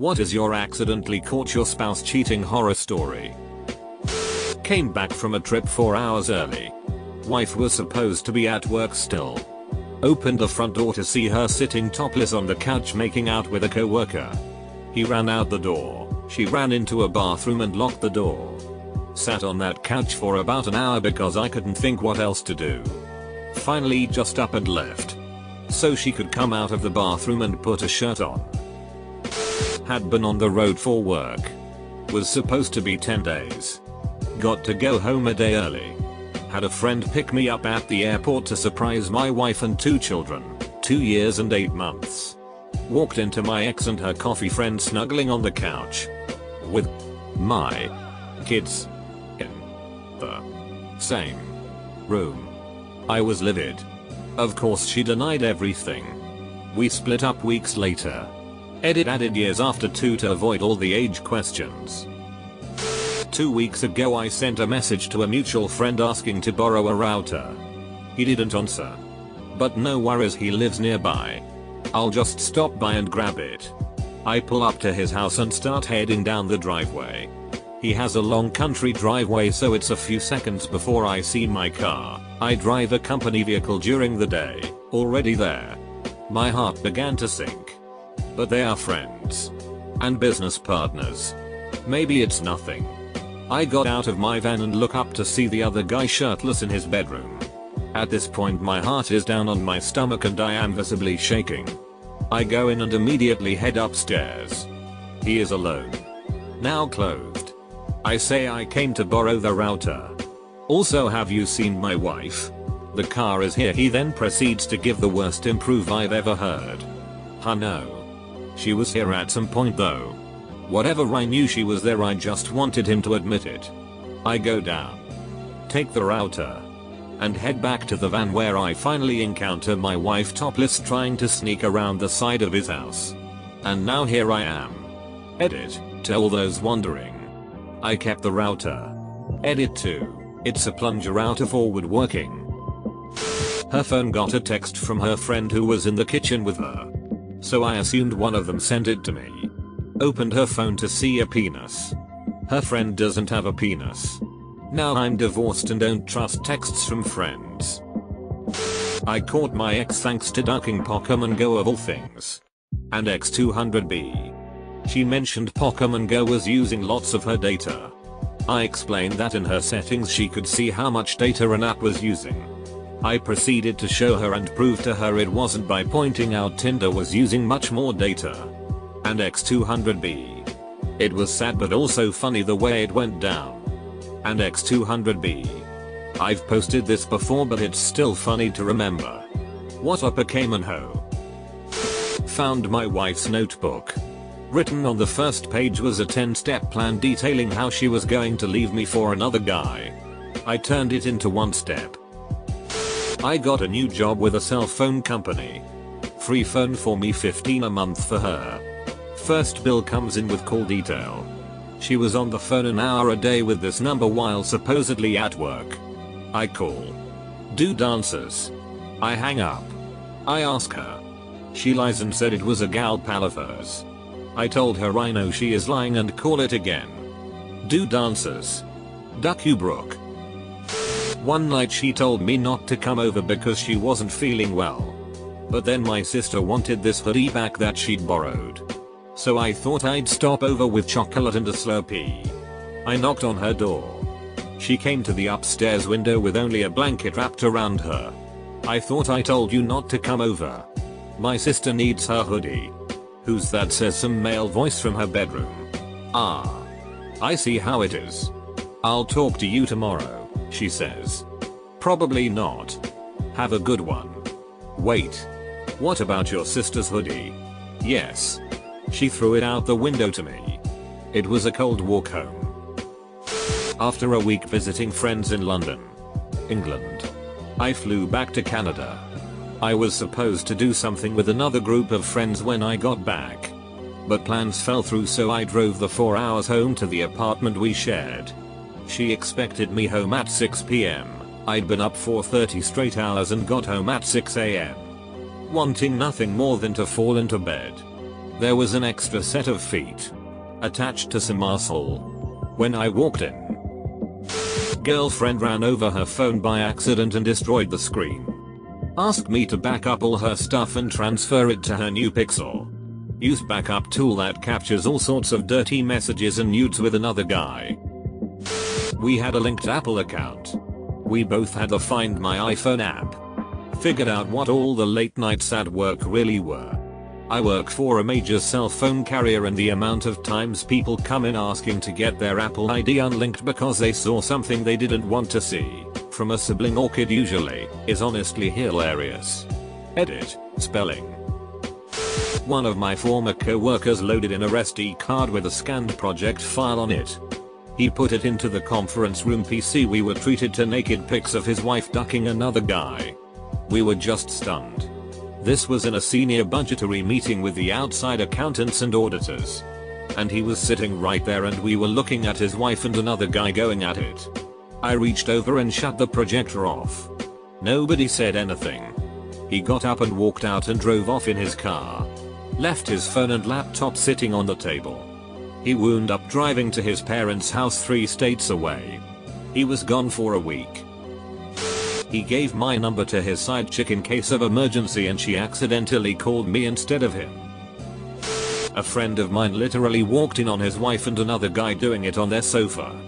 What is your accidentally caught your spouse cheating horror story? Came back from a trip 4 hours early. Wife was supposed to be at work still. Opened the front door to see her sitting topless on the couch making out with a coworker. He ran out the door. She ran into a bathroom and locked the door. Sat on that couch for about an hour because I couldn't think what else to do. Finally just up and left. So she could come out of the bathroom and put a shirt on. Had been on the road for work. Was supposed to be 10 days. Got to go home a day early. Had a friend pick me up at the airport to surprise my wife and 2 children, 2 years and 8 months. Walked into my ex and her coffee friend snuggling on the couch. With my kids in the same room. I was livid. Of course she denied everything. We split up weeks later. Edit added years after 2 to avoid all the age questions. 2 weeks ago I sent a message to a mutual friend asking to borrow a router. He didn't answer. But no worries, he lives nearby. I'll just stop by and grab it. I pull up to his house and start heading down the driveway. He has a long country driveway, so it's a few seconds before I see my car. I drive a company vehicle during the day, already there. My heart began to sink. But they are friends. And business partners. Maybe it's nothing. I got out of my van and look up to see the other guy shirtless in his bedroom. At this point my heart is down on my stomach and I am visibly shaking. I go in and immediately head upstairs. He is alone. Now clothed. I say I came to borrow the router. Also, have you seen my wife? The car is here. He then proceeds to give the worst improv I've ever heard. No. She was here at some point though. Whatever, I knew she was there, I just wanted him to admit it. I go down. Take the router. And head back to the van where I finally encounter my wife topless trying to sneak around the side of his house. And now here I am. Edit, to all those wondering. I kept the router. Edit 2. It's a plunger router, forward working. Her phone got a text from her friend who was in the kitchen with her. So I assumed one of them sent it to me. Opened her phone to see a penis. Her friend doesn't have a penis. Now I'm divorced and don't trust texts from friends. I caught my ex thanks to ducking Pokemon Go of all things. And X200B. She mentioned Pokemon Go was using lots of her data. I explained that in her settings she could see how much data an app was using. I proceeded to show her and prove to her it wasn't by pointing out Tinder was using much more data. And X200B. It was sad but also funny the way it went down. And X200B. I've posted this before but it's still funny to remember. What up a Cayman ho? Found my wife's notebook. Written on the first page was a 10-step plan detailing how she was going to leave me for another guy. I turned it into 1 step. I got a new job with a cell phone company. Free phone for me, 15 a month for her. First bill comes in with call detail. She was on the phone an hour a day with this number while supposedly at work. I call. Dude answers. I hang up. I ask her. She lies and said it was a gal pal of hers. I told her I know she is lying and call it again. Dude answers. Duck you Brooke. One night she told me not to come over because she wasn't feeling well. But then my sister wanted this hoodie back that she'd borrowed. So I thought I'd stop over with chocolate and a Slurpee. I knocked on her door. She came to the upstairs window with only a blanket wrapped around her. I thought I told you not to come over. My sister needs her hoodie. Who's that, says some male voice from her bedroom. Ah. I see how it is. I'll talk to you tomorrow, she says. Probably not. Have a good one. Wait. What about your sister's hoodie? Yes. She threw it out the window to me. It was a cold walk home. After a week visiting friends in London, England, I flew back to Canada. I was supposed to do something with another group of friends when I got back. But plans fell through, so I drove the 4 hours home to the apartment we shared. She expected me home at 6 PM. I'd been up for 30 straight hours and got home at 6 AM. Wanting nothing more than to fall into bed. There was an extra set of feet attached to some arsehole. When I walked in, girlfriend ran over her phone by accident and destroyed the screen. Asked me to back up all her stuff and transfer it to her new Pixel. Used backup tool that captures all sorts of dirty messages and nudes with another guy. We had a linked Apple account. We both had the Find My iPhone app. Figured out what all the late nights at work really were. I work for a major cell phone carrier and the amount of times people come in asking to get their Apple ID unlinked because they saw something they didn't want to see, from a sibling or kid usually, is honestly hilarious. Edit, spelling. One of my former co-workers loaded in a SD card with a scanned project file on it. He put it into the conference room PC. We were treated to naked pics of his wife ducking another guy. We were just stunned. This was in a senior budgetary meeting with the outside accountants and auditors. And he was sitting right there and we were looking at his wife and another guy going at it. I reached over and shut the projector off. Nobody said anything. He got up and walked out and drove off in his car. Left his phone and laptop sitting on the table. He wound up driving to his parents' house 3 states away. He was gone for a week. He gave my number to his side chick in case of emergency and she accidentally called me instead of him. A friend of mine literally walked in on his wife and another guy doing it on their sofa.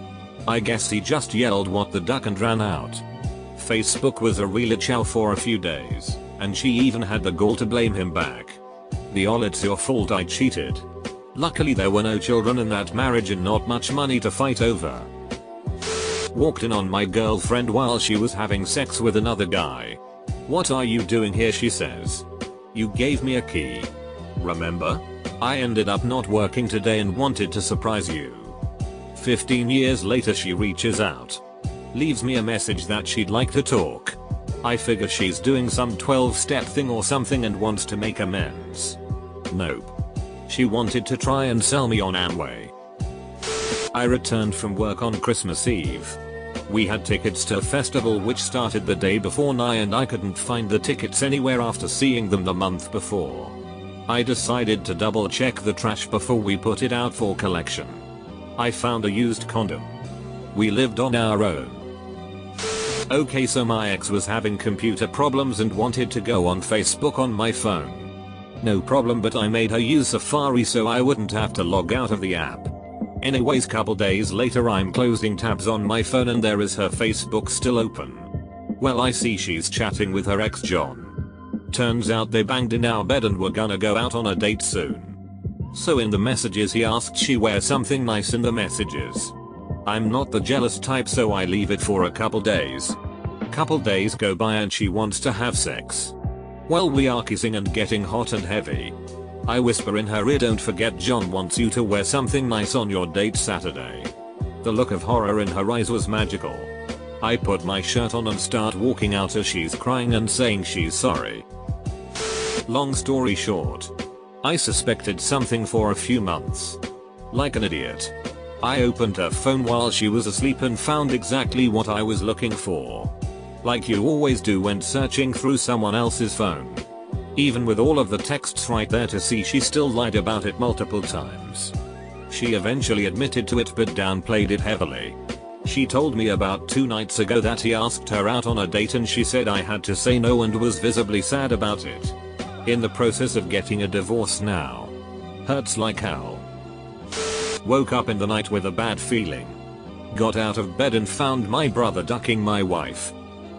I guess he just yelled what the duck and ran out. Facebook was a real chow for a few days, and she even had the gall to blame him back. It's your fault I cheated. Luckily there were no children in that marriage and not much money to fight over. Walked in on my girlfriend while she was having sex with another guy. What are you doing here, she says. You gave me a key. Remember? I ended up not working today and wanted to surprise you. 15 years later she reaches out. Leaves me a message that she'd like to talk. I figure she's doing some 12-step thing or something and wants to make amends. Nope. She wanted to try and sell me on Amway. I returned from work on Christmas Eve. We had tickets to a festival which started the day before and I couldn't find the tickets anywhere after seeing them the month before. I decided to double check the trash before we put it out for collection. I found a used condom. We lived on our own. Okay, so my ex was having computer problems and wanted to go on Facebook on my phone. No problem, but I made her use Safari so I wouldn't have to log out of the app. Anyways, couple days later I'm closing tabs on my phone and there is her Facebook still open. Well, I see she's chatting with her ex John. Turns out they banged in our bed and were gonna go out on a date soon. So in the messages he asked she wear something nice in the messages. I'm not the jealous type so I leave it for a couple days. Couple days go by and she wants to have sex. Well, we are kissing and getting hot and heavy. I whisper in her ear, don't forget John wants you to wear something nice on your date Saturday. The look of horror in her eyes was magical. I put my shirt on and start walking out as she's crying and saying she's sorry. Long story short, I suspected something for a few months. Like an idiot. I opened her phone while she was asleep and found exactly what I was looking for. Like you always do when searching through someone else's phone. Even with all of the texts right there to see, she still lied about it multiple times. She eventually admitted to it but downplayed it heavily. She told me about 2 nights ago that he asked her out on a date and she said I had to say no and was visibly sad about it. In the process of getting a divorce now. Hurts like hell. Woke up in the night with a bad feeling. Got out of bed and found my brother ducking my wife.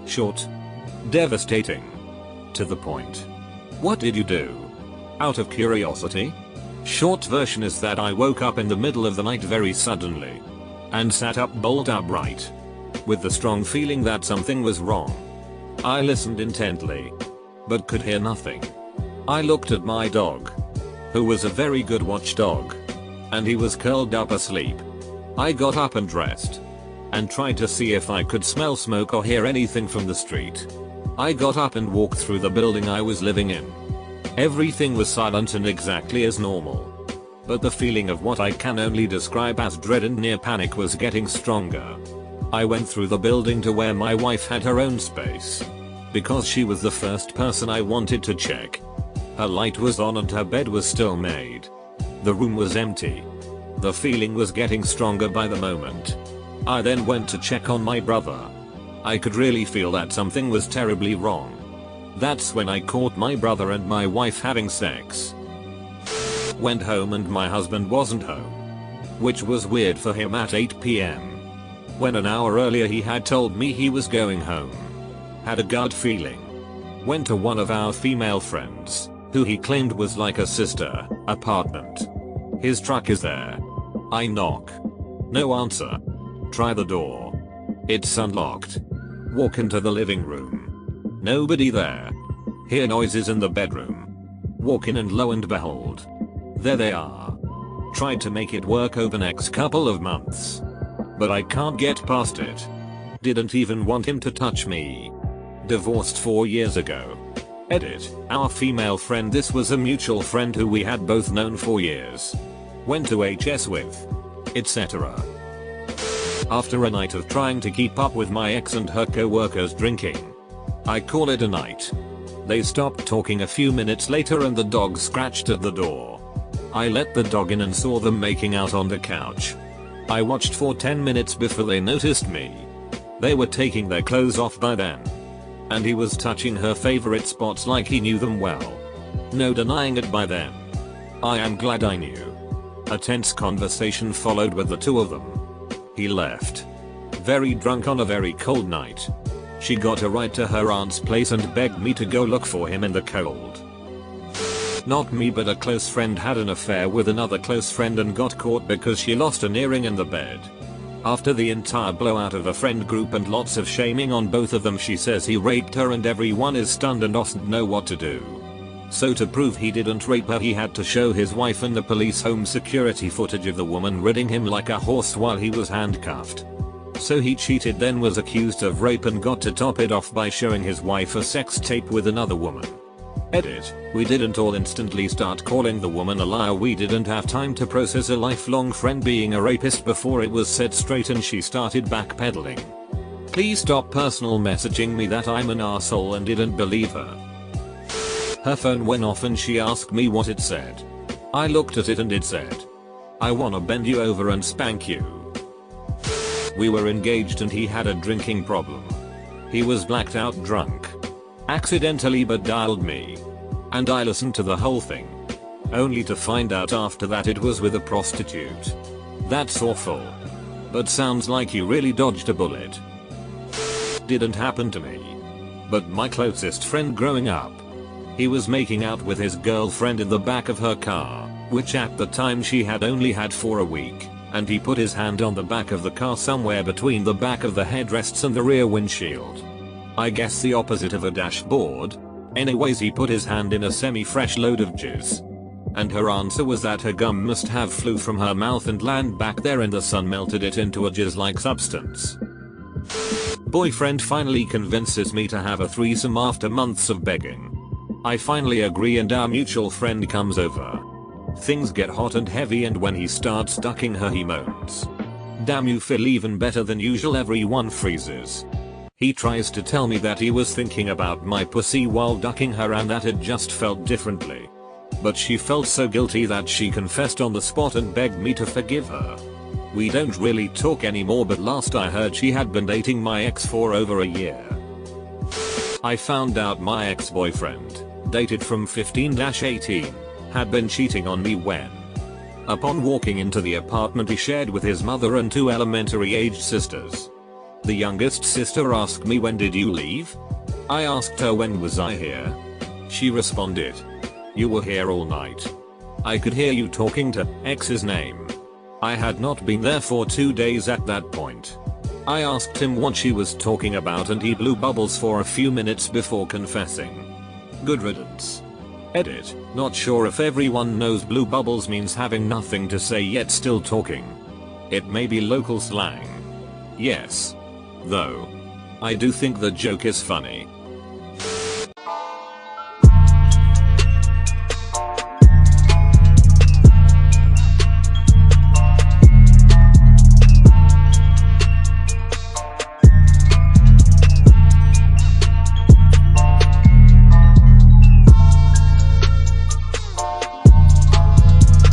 Short. Devastating. To the point. What did you do? Out of curiosity? Short version is that I woke up in the middle of the night very suddenly. And sat up bolt upright. With the strong feeling that something was wrong. I listened intently. But could hear nothing. I looked at my dog. Who was a very good watchdog. And he was curled up asleep. I got up and dressed. And tried to see if I could smell smoke or hear anything from the street. I got up and walked through the building I was living in. Everything was silent and exactly as normal. But the feeling of what I can only describe as dread and near panic was getting stronger. I went through the building to where my wife had her own space. Because she was the first person I wanted to check. Her light was on and her bed was still made. The room was empty. The feeling was getting stronger by the moment. I then went to check on my brother. I could really feel that something was terribly wrong. That's when I caught my brother and my wife having sex. Went home and my husband wasn't home, which was weird for him at 8 PM. When an hour earlier he had told me he was going home. Had a gut feeling. Went to one of our female friends, who he claimed was like a sister, apartment. His truck is there. I knock. No answer. Try the door. It's unlocked. Walk into the living room. Nobody there. Hear noises in the bedroom. Walk in and lo and behold, there they are. Tried to make it work over next couple of months, but I can't get past it. Didn't even want him to touch me. Divorced 4 years ago. Edit. Our female friend, this was a mutual friend who we had both known for years. Went to HS with. Etc. After a night of trying to keep up with my ex and her co-workers drinking, I call it a night. They stopped talking a few minutes later and the dog scratched at the door. I let the dog in and saw them making out on the couch. I watched for 10 minutes before they noticed me. They were taking their clothes off by then. And he was touching her favorite spots like he knew them well. No denying it by then. I am glad I knew. A tense conversation followed with the two of them. He left. Very drunk on a very cold night. She got a ride to her aunt's place and begged me to go look for him in the cold. Not me, but a close friend had an affair with another close friend and got caught because she lost an earring in the bed. After the entire blowout of a friend group and lots of shaming on both of them, she says he raped her and everyone is stunned and doesn't know what to do. So to prove he didn't rape her, he had to show his wife and the police home security footage of the woman riding him like a horse while he was handcuffed. So he cheated, then was accused of rape and got to top it off by showing his wife a sex tape with another woman. Edit. We didn't all instantly start calling the woman a liar. We didn't have time to process a lifelong friend being a rapist before it was set straight and she started backpedaling. Please stop personal messaging me that I'm an asshole and didn't believe her. Her phone went off and she asked me what it said. I looked at it and it said, "I wanna bend you over and spank you." We were engaged and he had a drinking problem. He was blacked out drunk. Accidentally but dialed me. And I listened to the whole thing. Only to find out after that it was with a prostitute. That's awful. But sounds like you really dodged a bullet. Didn't happen to me. But my closest friend growing up. He was making out with his girlfriend in the back of her car, which at the time she had only had for a week, and he put his hand on the back of the car somewhere between the back of the headrests and the rear windshield. I guess the opposite of a dashboard. Anyways, he put his hand in a semi-fresh load of jizz. And her answer was that her gum must have flew from her mouth and land back there and the sun melted it into a jizz-like substance. Boyfriend finally convinces me to have a threesome after months of begging. I finally agree and our mutual friend comes over. Things get hot and heavy and when he starts ducking her he moans, "Damn, you feel even better than usual." Everyone freezes. He tries to tell me that he was thinking about my pussy while ducking her and that it just felt differently. But she felt so guilty that she confessed on the spot and begged me to forgive her. We don't really talk anymore, but last I heard she had been dating my ex for over a year. I found out my ex-boyfriend, dated from 15-18, had been cheating on me when, upon walking into the apartment he shared with his mother and two elementary-aged sisters. The youngest sister asked me, "When did you leave?" I asked her, "When was I here?" She responded, "You were here all night. I could hear you talking to X's name." I had not been there for 2 days at that point. I asked him what she was talking about and he blew bubbles for a few minutes before confessing. Good riddance. Edit. Not sure if everyone knows blue bubbles means having nothing to say yet still talking. It may be local slang. Yes. Though. I do think the joke is funny.